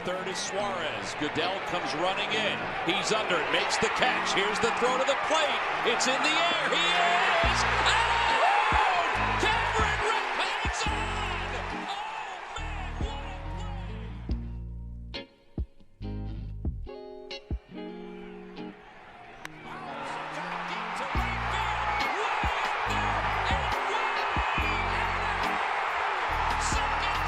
Third is Suarez. Goodell comes running in. He's under it, makes the catch. Here's the throw to the plate. It's in the air. He is out! Cameron Red hangs on! Oh, man, what a play! Deep to right field. Way and second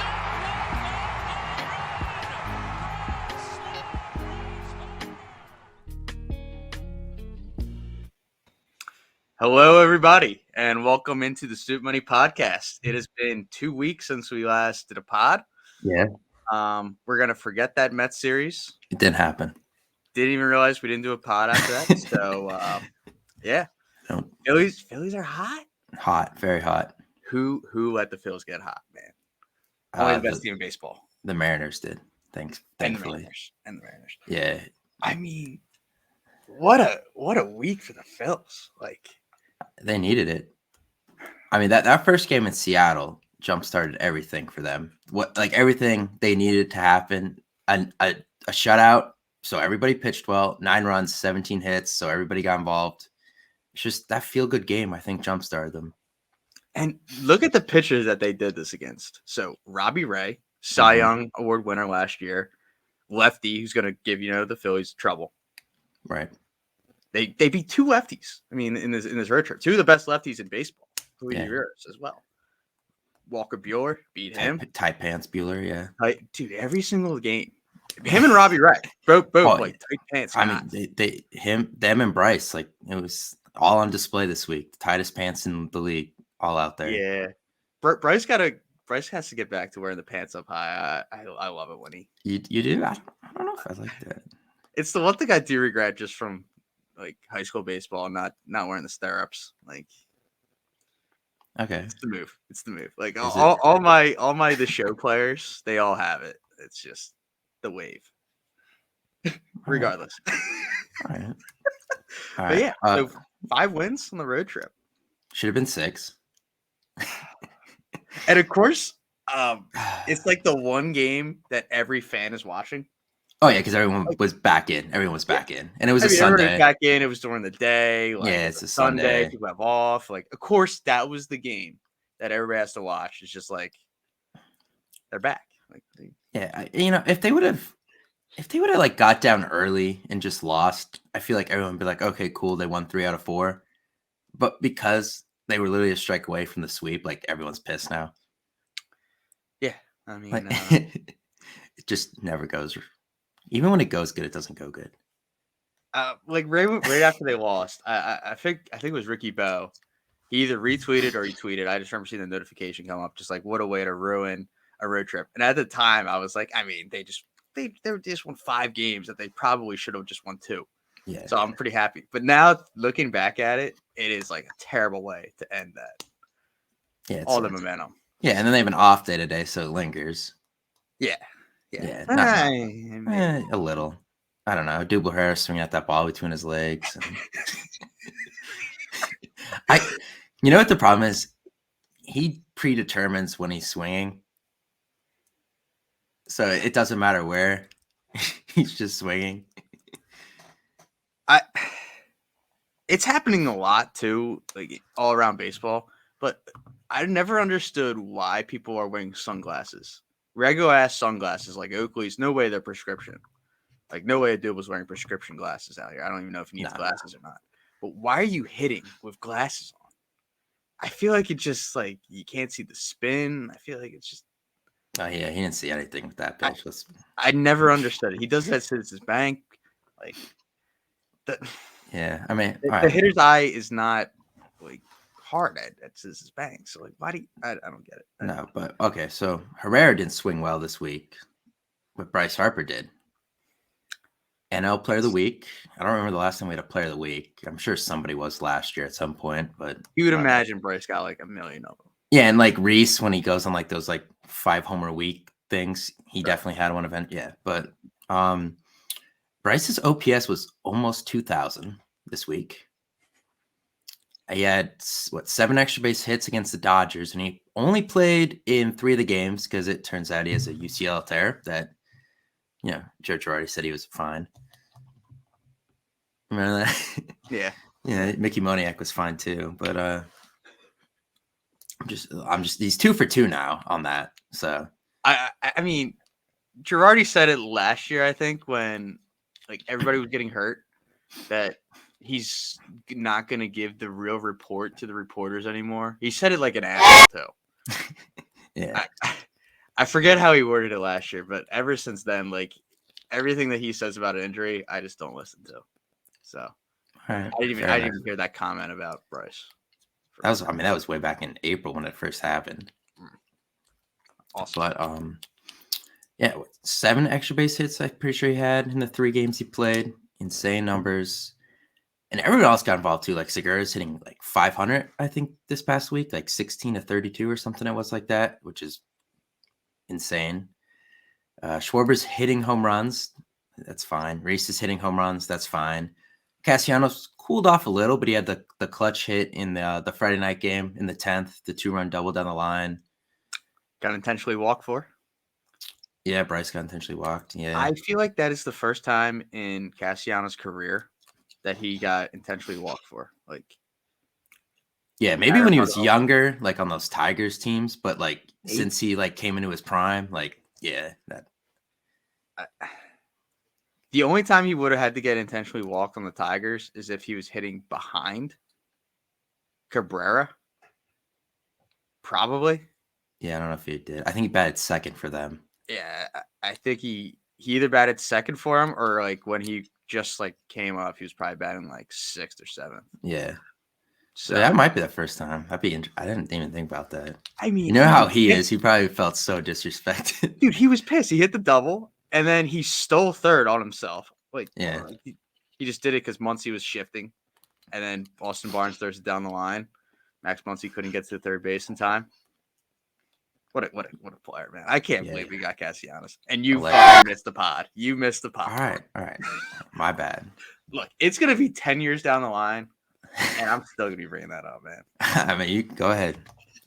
Hello, everybody, and welcome into the Stoop Money Podcast. It has been 2 weeks since we last did a pod. Yeah. We're going to forget that Mets series. It didn't happen. Didn't even realize we didn't do a pod after that. So, yeah. No. Phillies are hot. Hot, very hot. Who let the Phillies get hot, man? Only the best team in baseball. The Mariners did. Thankfully. And the Mariners. Yeah. I mean, what a week for the Phils. Like, they needed it. I mean, that first game in Seattle jump-started everything for them. Everything they needed to happen. A shutout, so everybody pitched well. 9 runs, 17 hits, so everybody got involved. It's just that feel-good game, I think, jump-started them. And look at the pitchers that they did this against. So Robbie Ray, Cy Young Award winner last year, lefty who's going to give the Phillies trouble. Right. They beat 2 lefties. I mean, in this road trip, 2 of the best lefties in baseball. Julio Rivers as well. Walker Buehler beat him. Tight pants Buehler, yeah. Dude, every single game, him and Robbie Ray, both tight pants. I mean, them and Bryce, it was all on display this week. The tightest pants in the league, all out there. Yeah, Bryce has to get back to wearing the pants up high. I love it when he. You do? I don't know if I like that. It's the one thing I do regret just from high school baseball, not wearing the stirrups. Okay, it's the move. All my the show players, they all have it. It's just the wave. Regardless. All right. But yeah, so 5 wins on the road trip. Should have been 6. And of course, it's the one game that every fan is watching. Oh yeah, because everyone was back in. Everyone was back in, and it was a Sunday. Was back in. It was during the day. It's a Sunday. People have off. Of course, that was the game that everybody has to watch. It's just they're back. If they would have got down early and just lost, I feel like everyone would be like, okay, cool, they won 3 out of 4. But because they were literally a strike away from the sweep, everyone's pissed now. Yeah, I mean, it just never goes. Even when it goes good, it doesn't go good. Right after they lost, I think it was Ricky Bowe. He either retweeted or he tweeted. I just remember seeing the notification come up, just what a way to ruin a road trip. And at the time, I was like, I mean, they just won 5 games that they probably should have just won 2. Yeah. So I'm pretty happy. But now looking back at it, it is a terrible way to end that. Yeah, all the momentum. Yeah, and then they have an off day today, so it lingers. Yeah. A little. I don't know. Double Harris swinging at that ball between his legs. You know what the problem is? He predetermines when he's swinging, so it doesn't matter where. He's just swinging. It's happening a lot too, all around baseball. But I never understood why people are wearing sunglasses. Regular ass sunglasses like Oakley's, no way they're prescription. No way a dude was wearing prescription glasses out here. I don't even know if he needs glasses or not. But why are you hitting with glasses on? I feel like it's just you can't see the spin. I feel like it's just. Oh yeah, he didn't see anything with that pitch. I never understood it. He does that at Citizens Bank, Yeah, I mean, the hitter's eye is not hard at Citizens Bank. So why do you, I don't get it. No, but okay. So Herrera didn't swing well this week, but Bryce Harper did. NL Player of the Week. I don't remember the last time we had a Player of the Week. I'm sure somebody was last year at some point, but you would imagine Bryce got a million of them. Yeah, and Reese when he goes on those 5 homer a week things, he definitely had one event. Yeah, but Bryce's OPS was almost 2,000 this week. He had 7 extra base hits against the Dodgers, and he only played in 3 of the games because it turns out he has a UCL tear that Joe Girardi said he was fine. Remember that? Yeah. Yeah, Mickey Moniak was fine too, but I'm just he's 2 for 2 now on that. So I mean, Girardi said it last year, I think, when like everybody was getting hurt, that he's not going to give the real report to the reporters anymore. He said it like an asshole too. yeah, I forget how he worded it last year, but ever since then, like everything that he says about an injury, I just don't listen to. So all right, I didn't even hear that comment about Bryce. That was way back in April when it first happened. Awesome. But 7 extra base hits I'm pretty sure he had in the 3 games he played. Insane numbers. And everyone else got involved too. Like Segura's hitting like 500, I think, this past week, like 16 to 32 or something. It was like that, which is insane. Schwarber's hitting home runs. That's fine. Reese is hitting home runs. That's fine. Castellanos cooled off a little, but he had the clutch hit in the Friday night game in the 10th, the 2-run double down the line. Got intentionally walked for? Yeah, Bryce got intentionally walked. Yeah. I feel like that is the first time in Castellanos' career that he got intentionally walked for. Like, yeah, maybe when he was younger, like on those Tigers teams, but like since he like came into his prime, like that. The only time he would have had to get intentionally walked on the Tigers is if he was hitting behind Cabrera. Probably. Yeah, I don't know if he did. I think he batted second for them. Yeah, I think he either batted second for him or like when he just like came up, he was probably batting like 6th or 7th. Yeah. So that might be the first time. I didn't even think about that. I mean, you know how he is. He probably felt so disrespected. Dude, he was pissed. He hit the double and then he stole third on himself. Like, yeah, he just did it because Muncy was shifting, and then Austin Barnes throws it down the line. Max Muncy couldn't get to the third base in time. What a player, man! I can't believe we got Castellanos, and you fucking missed the pod. You missed the pod. All right, my bad. Look, it's gonna be 10 years down the line, and I'm still gonna be bringing that up, man. I mean, you go ahead.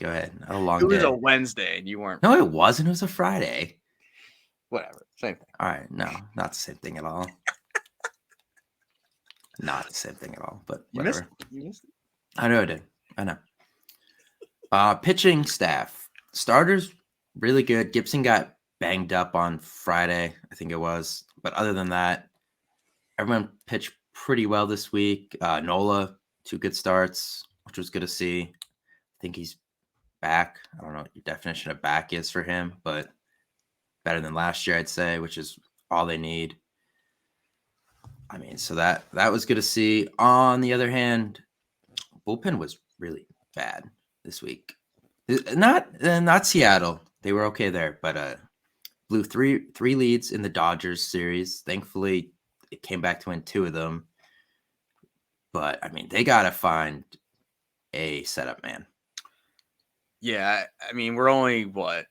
A long day. It was a Wednesday, and you weren't. No, it wasn't. It was a Friday. Whatever, same thing. All right, no, not the same thing at all. Not the same thing at all. But whatever. You missed it. I know I did. I know. Pitching staff. Starters, really good. Gibson got banged up on Friday, I think it was. But other than that, everyone pitched pretty well this week. Nola, 2 good starts, which was good to see. I think he's back. I don't know what your definition of back is for him, but better than last year, I'd say, which is all they need. I mean, so that was good to see. On the other hand, bullpen was really bad this week. Not Seattle. They were okay there, but blew three leads in the Dodgers series. Thankfully, it came back to win 2 of them. But I mean, they gotta find a setup man. Yeah, I mean, we're only what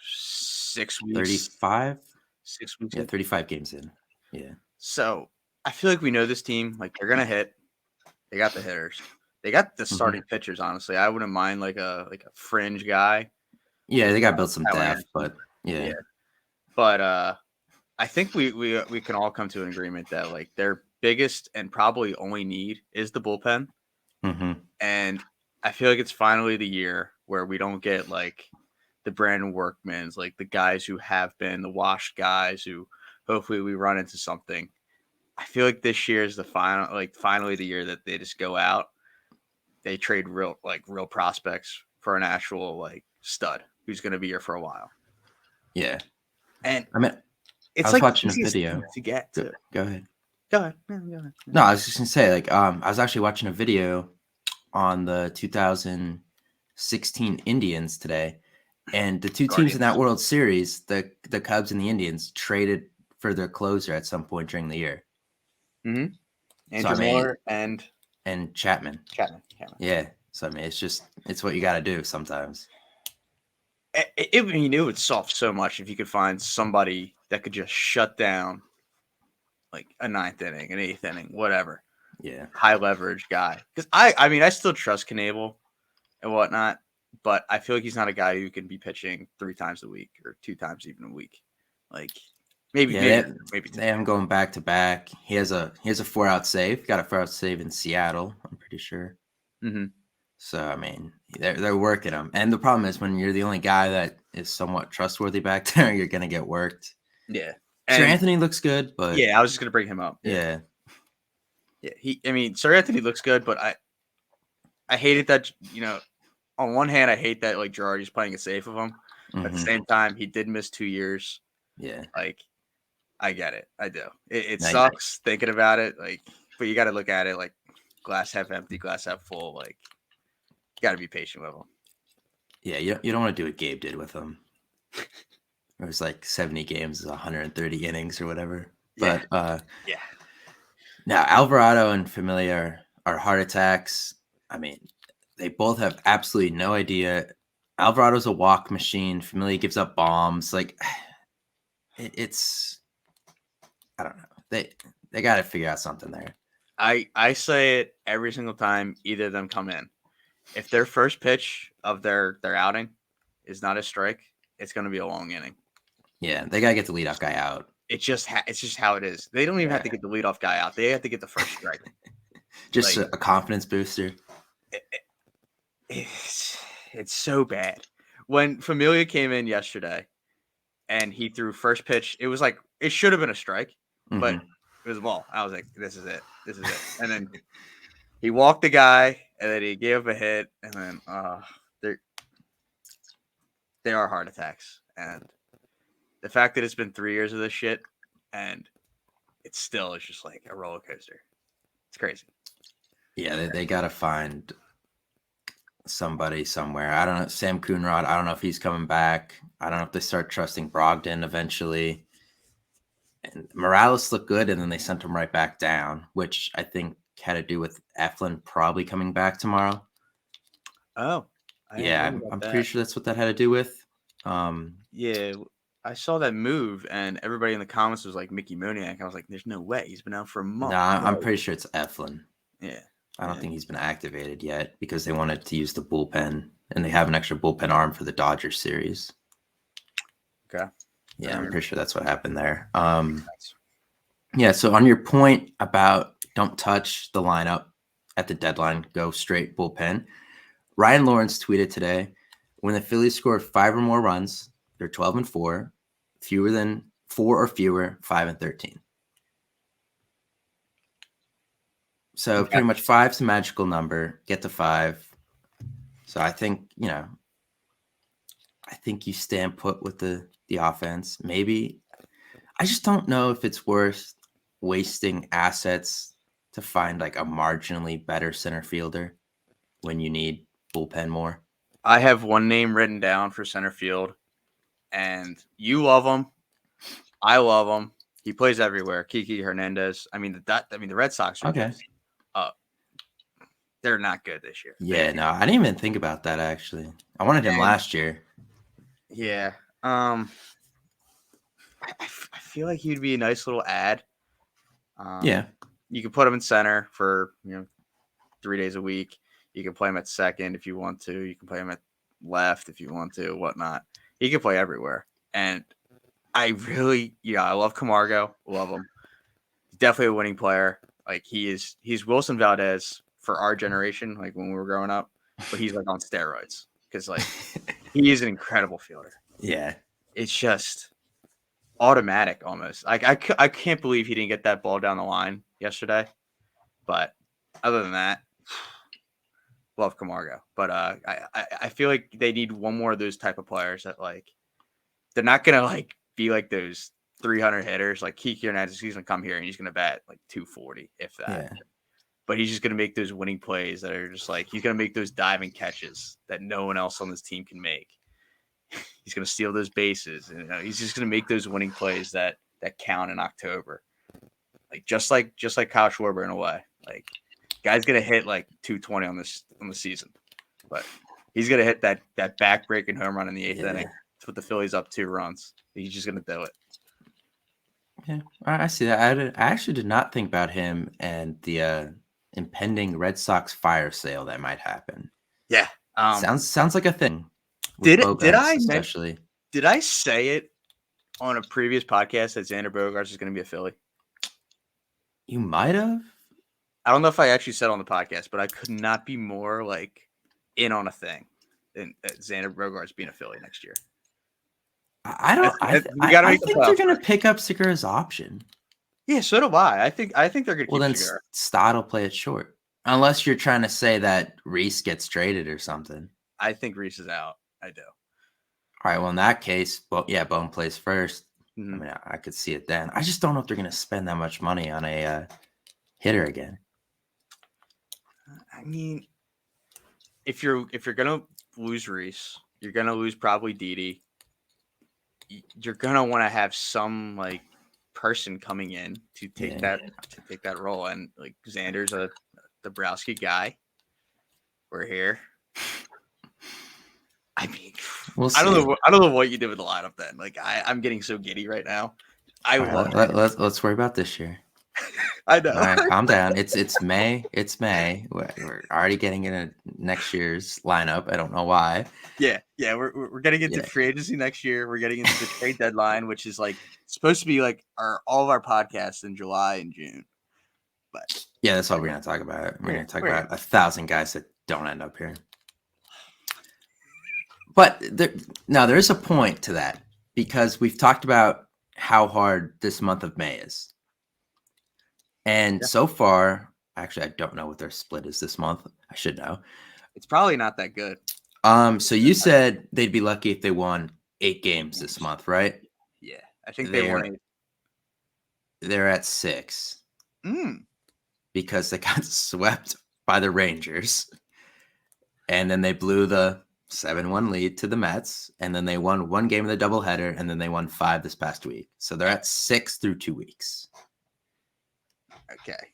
6 weeks. 35. 6 weeks. Yeah, 35 games in. Yeah. So I feel like we know this team. Like they're gonna hit. They got the hitters. They got the starting pitchers. Honestly, I wouldn't mind like a fringe guy. Yeah, they got to build some depth, but yeah. But I think we can all come to an agreement that like their biggest and probably only need is the bullpen. Mm-hmm. And I feel like it's finally the year where we don't get like the Brandon Workmans, like the guys who have been the washed guys who hopefully we run into something. I feel like this year is the finally the year that they just go out. They trade real prospects for an actual like stud who's going to be here for a while. Yeah. And I mean, it's I was like watching a video to get to. Go ahead. Go ahead. Go ahead. No, I was just gonna say, like, I was actually watching a video on the 2016 Indians today, and the 2 teams in that World Series, the Cubs and the Indians, traded for their closer at some point during the year. Mm-hmm. Andrew Miller and Chapman. Chapman. Yeah. So I mean, it's what you got to do sometimes. It would solve so much if you could find somebody that could just shut down like a 9th inning, an 8th inning, whatever. Yeah. High leverage guy. Because I mean, I still trust Knebel and whatnot, but I feel like he's not a guy who can be pitching 3 times a week or 2 times even a week. Like maybe Yeah, maybe they have him going back to back. He has a 4-out save. Got a 4-out save in Seattle, I'm pretty sure. Mm-hmm. So I mean, they're working him. And the problem is when you're the only guy that is somewhat trustworthy back there, you're gonna get worked. Yeah. Sir And Anthony looks good, but yeah, I was just gonna bring him up. yeah. I mean, Sir Anthony looks good, but I hated that. On one hand, I hate that like Girardi's playing it safe of him. But at the Mhm. same time, he did miss 2 years. Yeah. Like, I get it. I do. It Nice. sucks thinking about it. Like, but you got to look at it like glass half empty, glass half full. Like, you got to be patient with him. Yeah, you don't want to do what Gabe did with him. It was like 70 games, 130 innings or whatever. Yeah. But Yeah. now Alvarado and Familia are heart attacks. I mean, they both have absolutely no idea. Alvarado's a walk machine. Familia gives up bombs. Like it's I don't know. They got to figure out something there. I say it every single time either of them come in. If their first pitch of their outing is not a strike, it's going to be a long inning. Yeah, they got to get the leadoff guy out. It's just how it is. They don't even have to get the leadoff guy out. They have to get the first strike. Just Like, a confidence booster. It's so bad. When Familia came in yesterday and he threw first pitch, it was like it should have been a strike, but Mhm. it was a ball. I was like, this is it. This is it. And then he walked the guy and then he gave up a hit, and then they are heart attacks. And the fact that it's been 3 years of this shit and it still is just like a roller coaster. It's crazy. Yeah, they got to find somebody somewhere. I don't know. Sam Coonrod, I don't know if he's coming back. I don't know if they start trusting Brogdon eventually. And Morales looked good, and then they sent him right back down, which I think had to do with Eflin probably coming back tomorrow. Oh, Yeah, I'm pretty sure that's what that had to do with. Yeah, I saw that move, and everybody in the comments was like Mickey Moniak. I was like, "There's no way he's been out for a month." Nah, I'm pretty sure it's Eflin. Yeah, I don't think he's been activated yet because they wanted to use the bullpen, and they have an extra bullpen arm for the Dodgers series. Okay. Yeah, I'm pretty sure that's what happened there. Yeah, so on your point about don't touch the lineup at the deadline, go straight bullpen. Ryan Lawrence tweeted today, when the Phillies scored 5 or more runs, they're 12-4, fewer than 4 or fewer, 5-13. So pretty much 5's a magical number. Get to 5. So I think, I think you stand put with the offense. Maybe. I just don't know if it's worth wasting assets to find like a marginally better center fielder when you need bullpen more. I have one name written down for center field, and you love him. I love him. He plays everywhere. Kiki Hernandez. I mean, the Red Sox are Okay. just they're not good this year. Yeah, no, I didn't even think about that actually. I wanted him last year. Yeah. I feel like he'd be a nice little ad. Yeah. You could put him in center for 3 days a week. You can play him at second if you want to. You can play him at left if you want to, whatnot. He can play everywhere. And I really, I love Camargo. Love him. He's definitely a winning player. Like he's Wilson Valdez for our generation, like when we were growing up, but he's like on steroids because like he is an incredible fielder. Yeah. It's just automatic almost. Like I can't believe he didn't get that ball down the line yesterday. But other than that, love Camargo. But I feel like they need one more of those type of players that like they're not gonna like be like those 300 hitters like Kiki Hernandez. He's gonna come here and he's gonna bat like 240 if that. Yeah. But he's just gonna make those winning plays that are just like he's gonna make those diving catches that no one else on this team can make. He's gonna steal those bases, and he's just gonna make those winning plays that count in October. Like just like Kyle Schwarber in a way. Like guy's gonna hit like 220 on the season, but he's gonna hit that back-breaking home run in the 8th inning to put the Phillies up 2 runs. He's just gonna do it. Yeah, I see that. I actually did not think about him and the impending Red Sox fire sale that might happen. Yeah, Sounds like a thing. Did Bogarts, I especially? did I say it on a previous podcast that Xander Bogaerts is going to be a Philly? You might have. I don't know if I actually said on the podcast, but I could not be more like in on a thing than Xander Bogaerts being a Philly next year. I don't. We got to I make the think they're playoffs going to first. pick up Segura's option. Yeah, so do I. I think they're going to Well, keep then Segura. Stott will play it short, unless you're trying to say that Reese gets traded or something. I think Reese is out. I do. All right. Well, in that case, Bone plays 1st. Mhm. I mean, I could see it then. I just don't know if they're going to spend that much money on a hitter again. I mean, if you're gonna lose Reese, you're gonna lose probably Didi. You're gonna want to have some like person coming in to take that role, and like Xander's a Dabrowski guy. We're here. I mean, We'll I don't see. know. I don't know what you did with the lineup then. Like I'm getting so giddy right now. I love it. Let's worry about this year. I know. All right, calm down. It's May. It's May. We're already getting into next year's lineup. I don't know why. Yeah. We're getting into free agency next year. We're getting into the trade deadline, which is like supposed to be like all of our podcasts in July and June. But yeah, that's all we're gonna talk about. We're gonna talk we're about 1,000 guys that don't end up here. But there is a point to that because we've talked about how hard this month of May is. And so far, actually, I don't know what their split is this month. I should know. It's probably not that good. So you said they'd be lucky if they won 8 games this month, right? Yeah, I think they won 8. They're at 6 because they got swept by the Rangers, and then they blew the 7-1 lead to the Mets, and then they won 1 game of the doubleheader, and then they won 5 this past week. So they're at 6 through 2 weeks. Okay.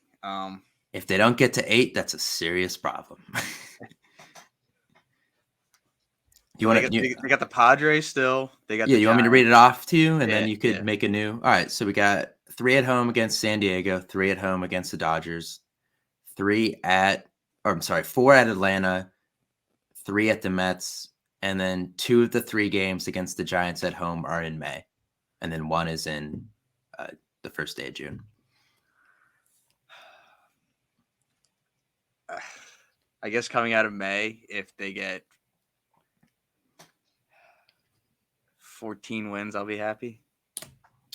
If they don't get to 8, that's a serious problem. You want they got the Padres still. They got you want me to read it off to you, and then you could yeah. make a new. All right, so we got 3 at home against San Diego, 3 at home against the Dodgers, 4 at Atlanta, 3 at the Mets, and then 2 of the 3 games against the Giants at home are in May, and then 1 is in the first day of June. I guess coming out of May, if they get 14 wins, I'll be happy.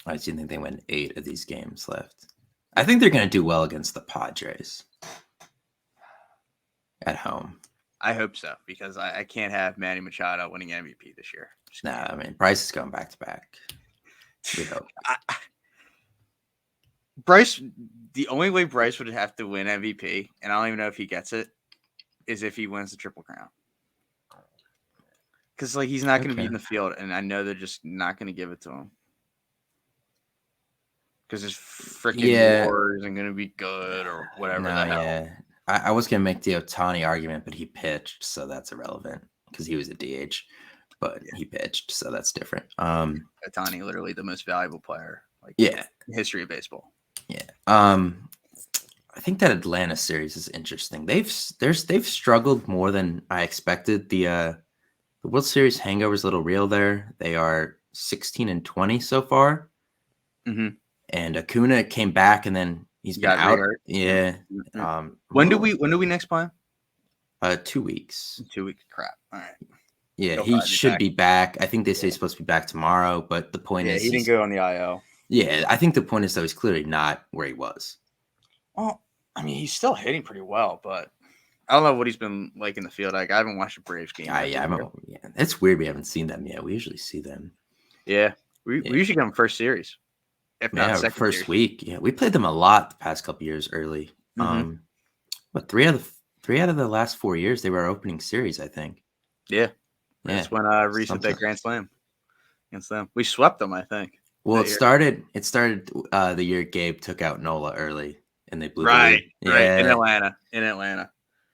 I do think they win 8 of these games left. I think they're going to do well against the Padres at home. I hope so, because I can't have Manny Machado winning MVP this year. Nah, I mean, Bryce is going back to back. We hope. Bryce, the only way Bryce would have to win MVP, and I don't even know if he gets it, is if he wins the Triple Crown. Because like he's not going to be in the field, and I know they're just not going to give it to him. Because his freaking war isn't going to be good or whatever the hell. Yeah. I was going to make the Ohtani argument, but he pitched, so that's irrelevant because he was a DH. But he pitched, so that's different. Ohtani, literally the most valuable player in history of baseball. Yeah. I think that Atlanta series is interesting. They've struggled more than I expected. The World Series hangover is a little real there. They are 16-20 so far. Mm-hmm. And Acuna came back, and then he's been out. Yeah. When do we next play him? 2 weeks. 2 weeks. Crap. All right. Yeah, he should be back. I think they say he's supposed to be back tomorrow, but the point is he didn't go on the IL. Yeah, I think the point is though he's clearly not where he was. Well, I mean, he's still hitting pretty well, but I don't know what he's been like in the field. Like I haven't watched a Braves game. It's weird we haven't seen them yet. We usually see them. Yeah, we usually get them first series, if not second first series. week. Yeah, we played them a lot the past couple years early. Mm-hmm. But three out of the last 4 years they were our opening series, I think. Yeah. That's when Reese hit that grand slam against them. We swept them, I think. Well, it started the year Gabe took out Nola early, and they blew the lead. Yeah. Right, in Atlanta.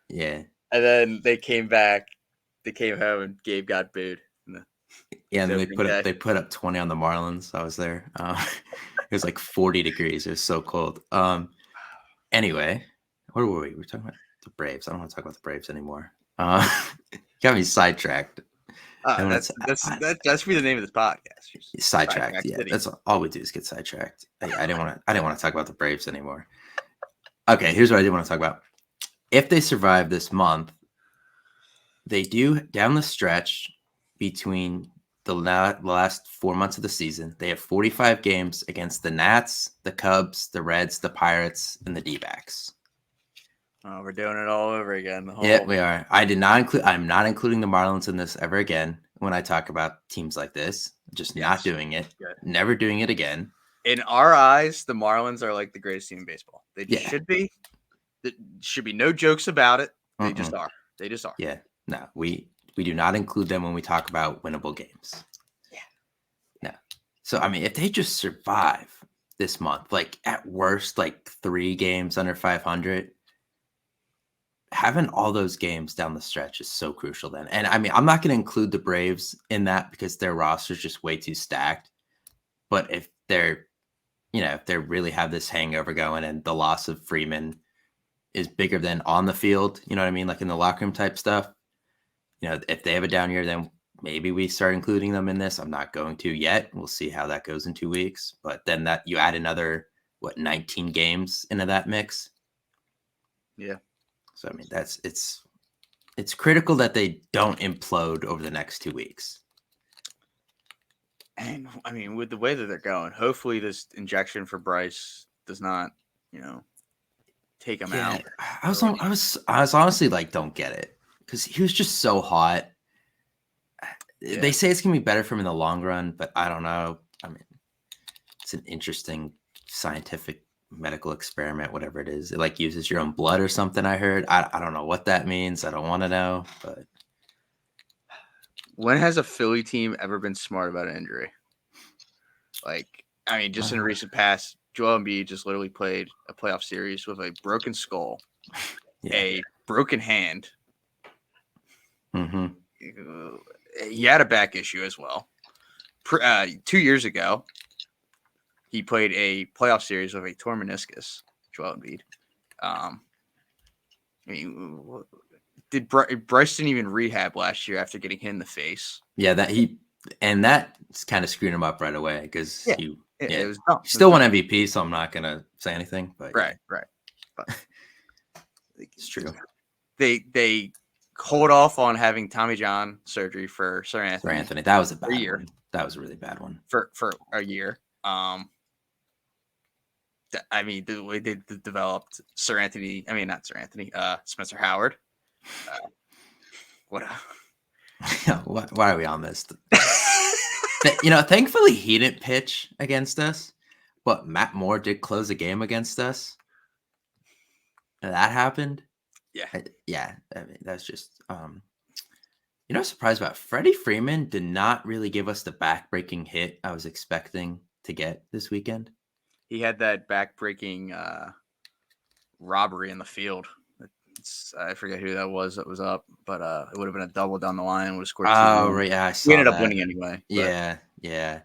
Yeah. And then they came back. They came home, and Gabe got booed. And then they put up 20 on the Marlins. I was there. It was like 40 degrees. It was so cold. Anyway, where were we? We're talking about the Braves. I don't want to talk about the Braves anymore. Got me sidetracked. And when That's that should be the name of this podcast. Just sidetracked. Sidetrack Yeah, City. that's all we do is get sidetracked. I didn't want to talk about the Braves anymore. Okay, here's what I did want to talk about. If they survive this month, they do down the stretch between the last 4 months of the season. They have 45 games against the Nats, the Cubs, the Reds, the Pirates, and the D-backs. Oh, we're doing it all over again. Yeah, we are. I'm not including the Marlins in this ever again when I talk about teams like this. Just not doing it. Good. Never doing it again. In our eyes, the Marlins are like the greatest team in baseball. They Yeah. should be. There should be no jokes about it. They just are. They just are. Yeah. No, we do not include them when we talk about winnable games. Yeah. No. So I mean, if they just survive this month, like at worst, like 3 games under 500, having all those games down the stretch is so crucial then. And I mean, I'm not going to include the Braves in that because their roster is just way too stacked. But if they're, if they really have this hangover going and the loss of Freeman is bigger than on the field, you know what I mean? Like in the locker room type stuff, if they have a down year, then maybe we start including them in this. I'm not going to yet. We'll see how that goes in 2 weeks. But then that you add another, 19 games into that mix. Yeah. So, I mean, it's critical that they don't implode over the next 2 weeks. And I mean, with the way that they're going, hopefully this injection for Bryce does not, take him out. I was honestly like, don't get it because he was just so hot. Yeah. They say it's gonna be better for him in the long run, but I don't know. I mean, it's an interesting scientific medical experiment, whatever it is. It like uses your own blood or something. I heard. I don't know what that means. I don't want to know. But when has a Philly team ever been smart about an injury? Like, I mean, just in recent past, Joel Embiid just literally played a playoff series with a broken skull, a broken hand. Mm-hmm. He had a back issue as well. 2 years ago, he played a playoff series with a torn meniscus, Joel Embiid. I mean, Bryce didn't even rehab last year after getting hit in the face? Yeah, that kind of screwed him up right away because it was dumb. Still won MVP, so I'm not gonna say anything. But right. But it's true. They hold off on having Tommy John surgery for Sir Anthony. That was a bad year. That was a really bad one for a year. I mean, the way they developed Spencer Howard. Why are we on this? Thankfully he didn't pitch against us, but Matt Moore did close a game against us. And that happened. Yeah. I mean, that's just surprised about Freddie Freeman did not really give us the back-breaking hit I was expecting to get this weekend. He had that back-breaking robbery in the field. I forget who that was up, but it would have been a double down the line. Would have scored. Oh, right. Yeah, I saw we ended up winning anyway. But. Yeah,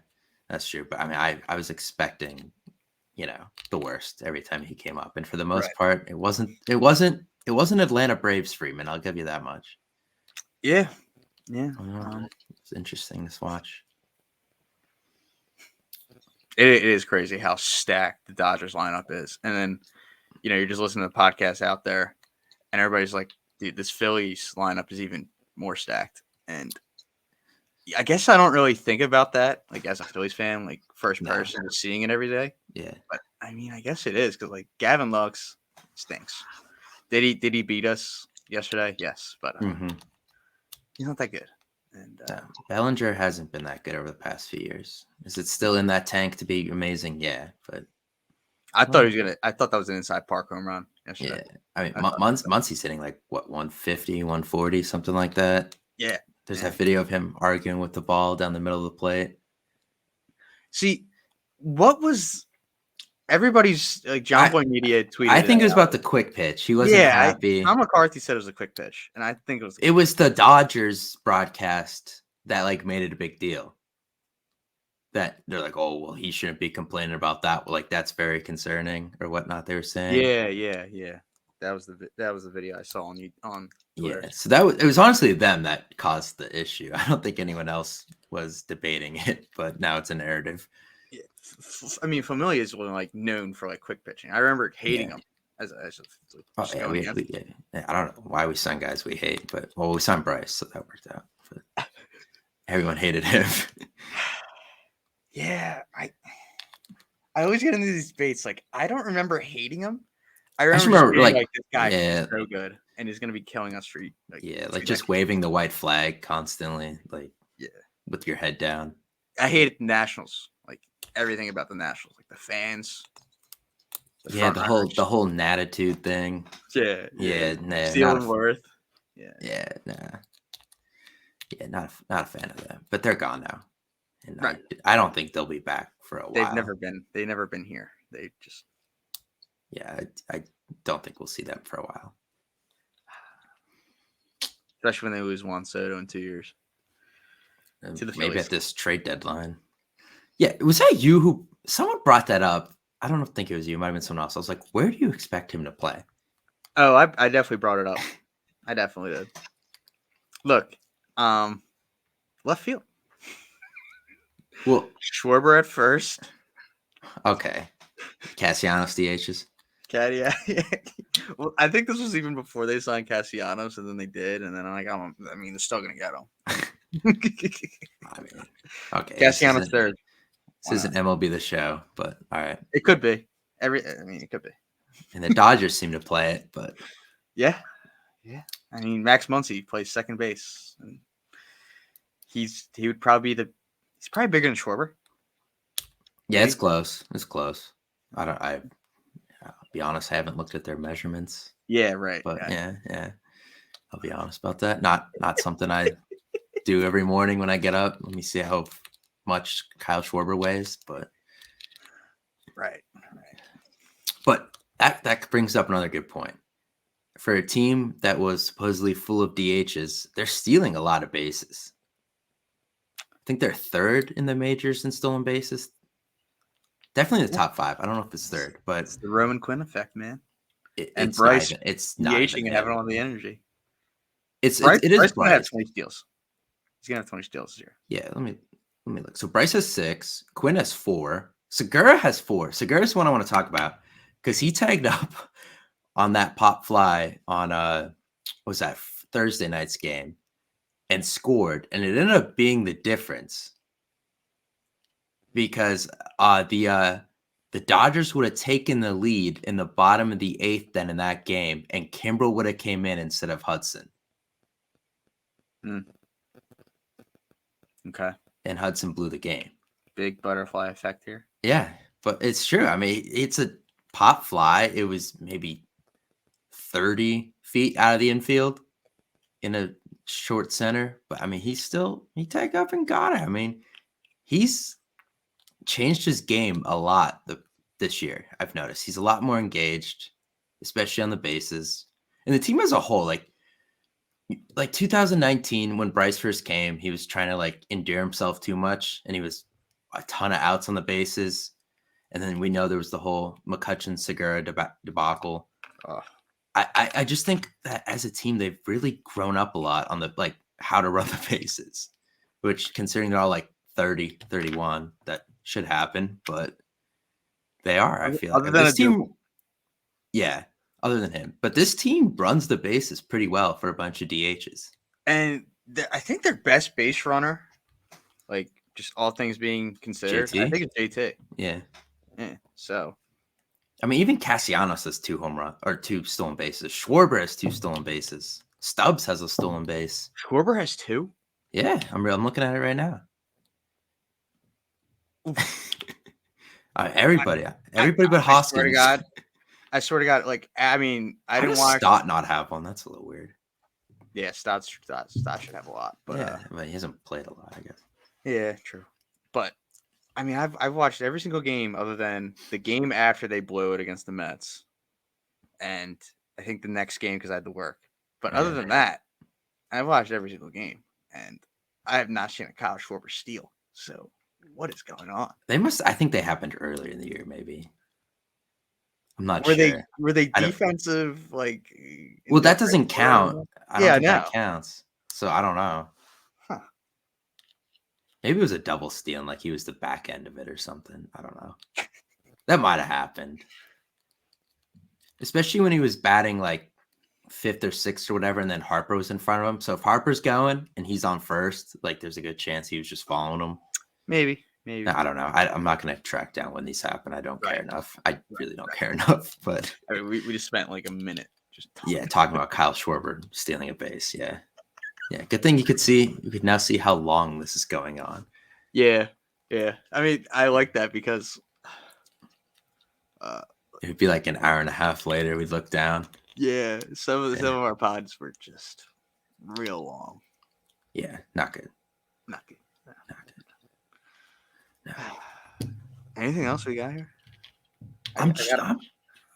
that's true. But I mean, I was expecting, the worst every time he came up, and for the most part, it wasn't Atlanta Braves Freeman. I'll give you that much. Yeah. It's interesting to watch. It is crazy how stacked the Dodgers lineup is, and then you're just listening to the podcast out there. And everybody's like, dude, this Phillies lineup is even more stacked. And I guess I don't really think about that, like, as a Phillies fan, like, first person just seeing it every day. Yeah. But, I mean, I guess it is because, like, Gavin Lux stinks. Did he beat us yesterday? Yes. But he's not that good. And Bellinger hasn't been that good over the past few years. Is it still in that tank to be amazing? Yeah. But I thought that was an inside park home run yesterday. Yeah. I mean, Muncy's hitting like 150, 140, something like that. Yeah. There's that video of him arguing with the ball down the middle of the plate. See, what was everybody's like John Boy Media tweeted? I think it was about the quick pitch. He wasn't happy. Tom McCarthy said it was a quick pitch, and I think it was the Dodgers broadcast that like made it a big deal. That they're like, oh, well, he shouldn't be complaining about that. Like, that's very concerning or whatnot. They were saying. Yeah. That was the video I saw on Twitter. Yeah, so it was honestly them that caused the issue. I don't think anyone else was debating it, but now it's a narrative. Yeah. I mean, Familia is like known for like quick pitching. I remember hating him as Oh just yeah, going against him. yeah, I don't know why we signed guys we hate, but well, we signed Bryce, so that worked out. But everyone hated him. Yeah, I always get into these debates. Like, I don't remember hating him. I just remember remember, being like, this guy yeah, is so good, and he's gonna be killing us for yeah, two like just decades. waving the white flag constantly, like Yeah, with your head down. I hated the Nationals. Like everything about the Nationals, like the fans, the Yeah, front runners. the whole natitude thing. Yeah. Nah, Stealing Worth. Yeah, nah. Yeah, not a fan of them. But they're gone now. And Right. I don't think they'll be back for a while. They've never been here. They just I don't think we'll see them for a while. especially when they lose Juan Soto in 2 years. To the Maybe Phillies. at this trade deadline. Yeah, was that you who someone brought that up? I don't think it was you. It might have been someone else. I was like, where do you expect him to play? Oh, I definitely brought it up. I definitely did. Look, left field. Well, Schwarber at first. okay. Castellanos DHs. Yeah. Well, I think this was even before they signed Castellanos, and then they did, and then I'm like, I mean, they're still gonna get him. I mean, okay. Castellanos third. This isn't MLB the show, but all right. It could be. I mean, it could be. And the Dodgers seem to play it, but Yeah. I mean, Max Muncy plays second base, and he would probably be he's probably bigger than Schwarber. yeah, it's close. It's close. I'll be honest, I haven't looked at their measurements. Yeah, right. But yeah. I'll be honest about that. Not something I do every morning when I get up. Let me see how much Kyle Schwarber weighs, but Right. But that brings up another good point. For a team that was supposedly full of DHs, they're stealing a lot of bases. I think they're third in the majors in stolen bases. Definitely the top 5. I don't know if it's third, but it's the Roman Quinn effect, man. It's Bryce, it's not DHing and having all the energy. It is Bryce Bryce. have 20 steals. He's gonna have 20 steals this year. Yeah, let me look. So Bryce has 6, Quinn has 4, Segura has 4. Segura is one I want to talk about because he tagged up on that pop fly on what was that Thursday night's game and scored, and it ended up being the difference because the Dodgers would have taken the lead in the bottom of the 8th then in that game, and Kimbrel would have came in instead of Hudson. Okay. And Hudson blew the game. Big butterfly effect here. Yeah, but it's true. I mean, it's a pop fly. It was maybe 30 feet out of the infield in a short center. But I mean, he tagged up and got it. I mean, he's changed his game a lot this year. I've noticed he's a lot more engaged, especially on the bases. And the team as a whole, like 2019 when Bryce first came, he was trying to like endear himself too much, and he was a ton of outs on the bases. And then we know there was the whole McCutchen Segura debacle. I just think that as a team, they've really grown up a lot on the like how to run the bases, which considering they're all like 30, 31, that should happen, but they are. I feel like this team. Yeah, other than him, but this team runs the bases pretty well for a bunch of DHs. And I think their best base runner, like just all things being considered, JT? I think it's JT. Yeah. So, I mean, even Castellanos has 2 home runs or 2 stolen bases. Schwarber has 2 stolen bases. Stubbs has a stolen base. Schwarber has 2. Yeah, I'm looking at it right now. Everybody but Hoskins. I swear to God, like I mean, I didn't want Stott not have one. That's a little weird. Yeah, Stott should have a lot, but yeah, but he hasn't played a lot, I guess. Yeah, true. But I mean, I've watched every single game other than the game after they blew it against the Mets, and I think the next game because I had to work. But other than that, I've watched every single game, and I have not seen a Kyle Schwarber steal. So what is going on? I think they happened earlier in the year, maybe. I'm not Were sure. they I don't- defensive like? Well, that indifferent doesn't or whatever? count. I don't Yeah, I think that know. counts. So I don't know. Huh. Maybe it was a double steal, and like he was the back end of it or something. I don't know. That might have happened. Especially when he was batting like fifth or sixth or whatever, and then Harper was in front of him. So if Harper's going and he's on first, like there's a good chance he was just following him. Maybe. I don't know. I'm not going to track down when these happen. I don't care Right. enough. I really don't care enough. But I mean, we just spent like a minute just yeah, talking about Kyle Schwarber stealing a base. Yeah. Good thing you could now see how long this is going on. Yeah. I mean, I like that because It would be like an hour and a half later. We'd look down. yeah, some of our pods were just real long. Yeah, not good. Not good. Not good. No. Anything else we got here? I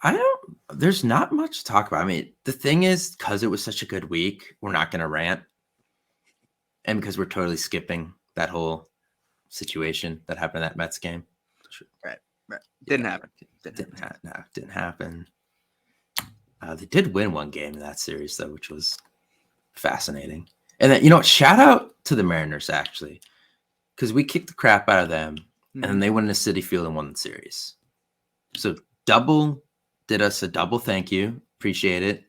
don't. There's not much to talk about. I mean, the thing is, because it was such a good week, we're not going to rant, and because we're totally skipping that whole situation that happened in that Mets game. Right. Didn't happen. Didn't happen. They did win one game in that series though, which was fascinating. And then shout out to the Mariners actually, because we kicked the crap out of them, and then they went into Citi Field and won the series. So did us a double thank you. Appreciate it.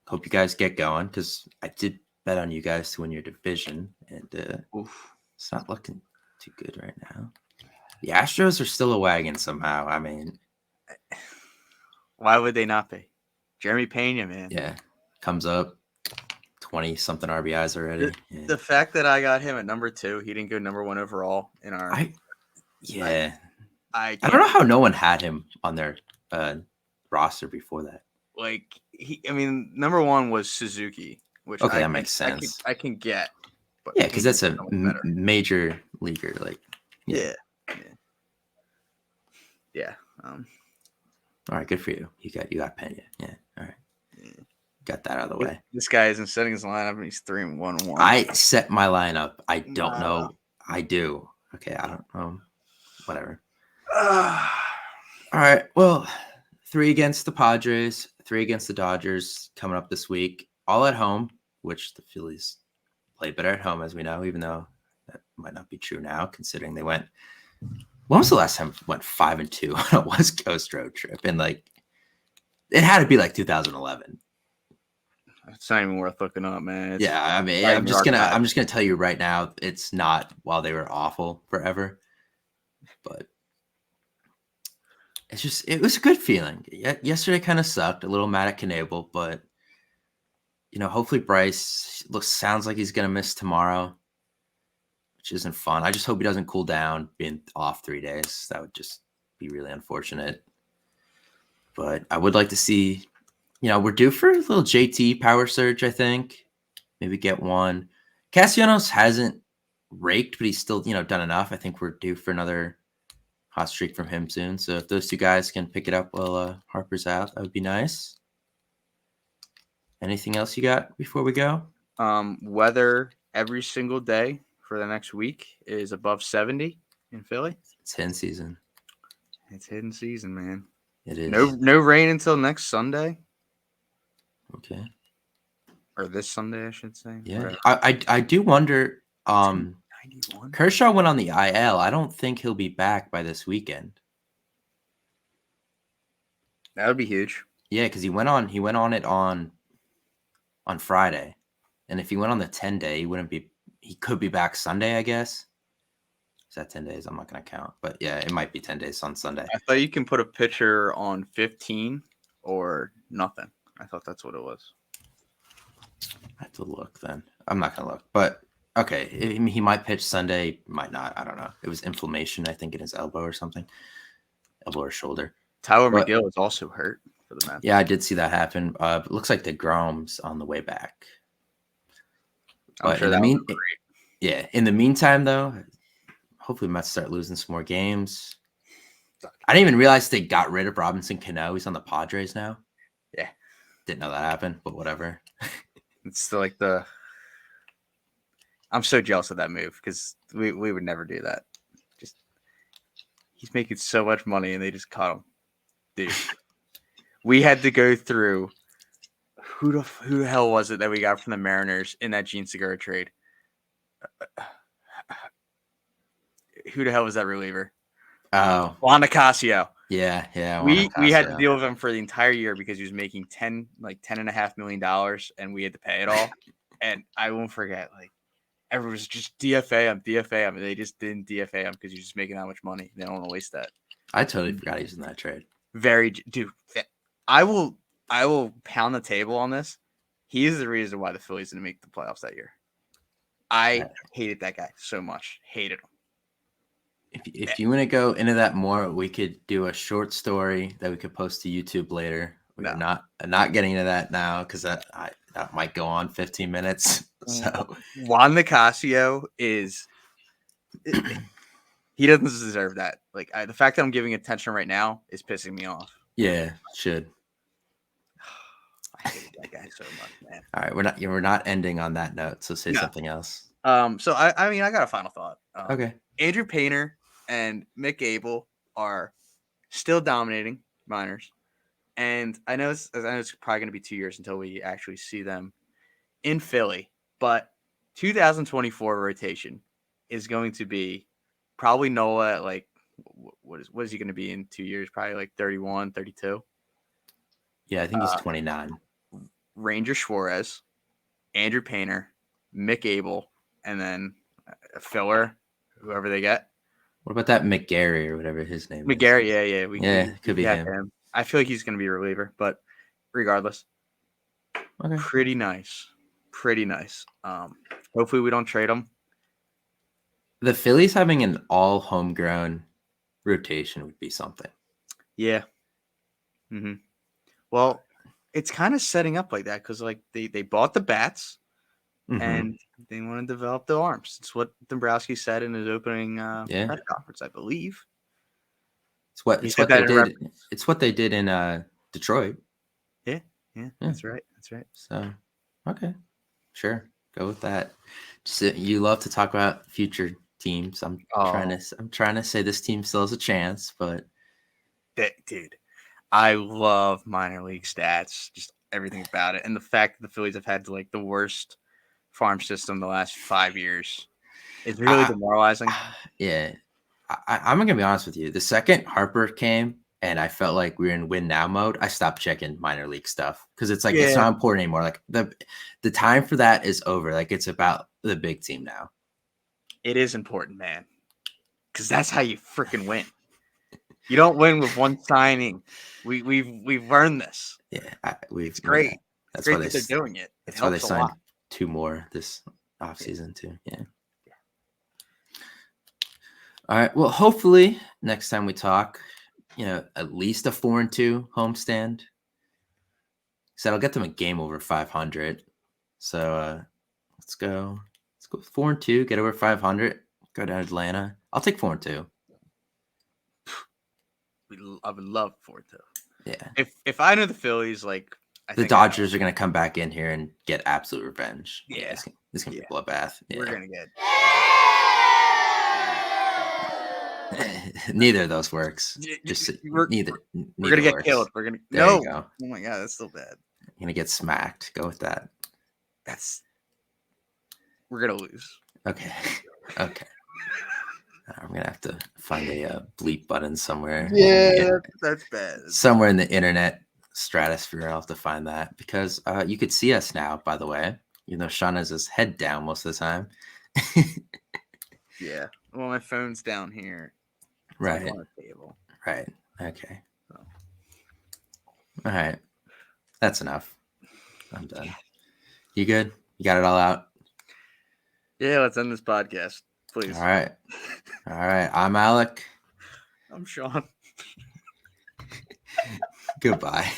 Hope you guys get going because I did bet on you guys to win your division, and it's not looking too good right now. The Astros are still a wagon somehow. I mean, why would they not be? Jeremy Pena, man. Yeah, comes up 20-something RBIs already. The fact that I got him at number 2, he didn't go number 1 overall in our. I I don't know how no one had him on their roster before that. Like number 1 was Suzuki, which that makes sense. I can get. But yeah, because that's a major leaguer. Like, yeah. All right, good for you. You got Pena. Yeah. All right. Yeah. Got that out of the way. This guy isn't setting his lineup, and he's 3-1-1. I set my lineup. I don't know. I do. Okay, I don't know. Whatever. All right. Well, 3 against the Padres, 3 against the Dodgers coming up this week. All at home, which the Phillies play better at home, as we know, even though that might not be true now, considering they went. When was the last time we went 5-2 on a West Coast road trip? And it had to be like 2011. It's not even worth looking up, man. I mean, I'm just gonna tell you right now, it's not while they were awful forever, but it was a good feeling. Yesterday kind of sucked, a little mad at Knebel, but hopefully Bryce sounds like he's gonna miss tomorrow, which isn't fun. I just hope he doesn't cool down being off 3 days. That would just be really unfortunate. But I would like to see, we're due for a little JT power surge, I think. Maybe get one. Castellanos hasn't raked, but he's still, done enough. I think we're due for another hot streak from him soon. So if those 2 guys can pick it up while Harper's out, that would be nice. Anything else you got before we go? Weather every single day for the next week is above 70 in Philly. It's hidden season. It's hidden season, man. It is. No rain until next Sunday. Okay. Or this Sunday, I should say. Yeah. I do wonder. 91? Kershaw went on the IL. I don't think he'll be back by this weekend. That would be huge. Yeah, because he went on it on Friday, and if he went on the 10-day, he could be back Sunday, I guess. Is that 10 days? I'm not going to count, but yeah, it might be 10 days on Sunday. I thought you can put a pitcher on 15 or nothing. I thought that's what it was. I have to look then. I'm not going to look, but okay. He might pitch Sunday, might not. I don't know. It was inflammation, I think, in his elbow or something. Elbow or shoulder. Tyler McGill is also hurt for the Mets. Yeah, I did see that happen. It looks like the DeGrom's on the way back. I'm sure that was great. Yeah. In the meantime, though, hopefully Mets start losing some more games. I didn't even realize they got rid of Robinson Cano. He's on the Padres now. Yeah. Didn't know that happened, but whatever. It's still like I'm so jealous of that move because we would never do that. Just he's making so much money and they just cut him. dude. We had to go through who the hell was it that we got from the Mariners in that Gene Segura trade? Who the hell was that reliever? Oh, Juan Nicasio. yeah. We had to deal with him for the entire year because he was making $10.5 million, and we had to pay it all. And I won't forget, like, everyone was just DFA him. They just didn't DFA him because he was just making that much money. They don't want to waste that. I totally forgot he was in that trade. Dude. I will pound the table on this. He is the reason why the Phillies didn't make the playoffs that year. I hated that guy so much. Hated him. If you want to go into that more, we could do a short story that we could post to YouTube later. We're not getting into that now because that might go on 15 minutes. So Juan Nicasio is he doesn't deserve that. Like the fact that I'm giving attention right now is pissing me off. Yeah, should. I hated that guy so much, man. All right, we're not ending on that note. So say something else. So I mean I got a final thought. Okay. Andrew Painter and Mick Abel are still dominating minors. And I know it's probably going to be 2 years until we actually see them in Philly. But 2024 rotation is going to be probably Nola at like, what is he going to be in 2 years? Probably like 31, 32. Yeah, I think he's 29. Ranger Suarez, Andrew Painter, Mick Abel, and then a filler, whoever they get. What about that McGarry or whatever his name is? McGarry, yeah. Could be him. I feel like he's going to be a reliever, but regardless, okay. Pretty nice. Hopefully we don't trade him. The Phillies having an all homegrown rotation would be something. Yeah. Well, it's kind of setting up like that because like they bought the bats and they want to develop the arms. It's what Dombrowski said in his opening press conference, I believe. It's what they did. It's what they did in Detroit. Yeah. That's right. So, okay, sure, go with that. You love to talk about future teams. I'm trying to say this team still has a chance, but dude, I love minor league stats, just everything about it, and the fact that the Phillies have had like the worst farm system the last 5 years. It's really demoralizing. Yeah. I'm going to be honest with you. The second Harper came and I felt like we were in win now mode, I stopped checking minor league stuff because it's like it's not important anymore. Like the time for that is over. Like it's about the big team now. It is important, man, because that's how you freaking win. You don't win with one signing. We've learned this. Yeah, it's great. That's great why they're doing it. That's why they signed 2 more this offseason too. Yeah. All right. Well, hopefully next time we talk, at least a 4-2 homestand. So I'll get them a game over 500. So let's go 4-2, get over 500, go to Atlanta. I'll take 4-2. I would love 4-2. Yeah. If I know the Phillies, like the Dodgers are going to come back in here and get absolute revenge. Yeah. It's going to be a bloodbath. Yeah. We're going to get. Neither of those works. Neither. We're gonna get killed. We're gonna. There you go. Oh my god, that's so bad. You're gonna get smacked. Go with that. We're gonna lose. Okay. I'm gonna have to find a bleep button somewhere. Yeah, that's bad. Somewhere in the internet stratosphere, I'll have to find that because you could see us now. By the way, even though Sean has his head down most of the time. Yeah. Well, my phone's down here. Right. On the table. Right. Okay. So. All right. That's enough. I'm done. You good? You got it all out? Yeah, let's end this podcast, please. All right. I'm Alec. I'm Sean. Goodbye.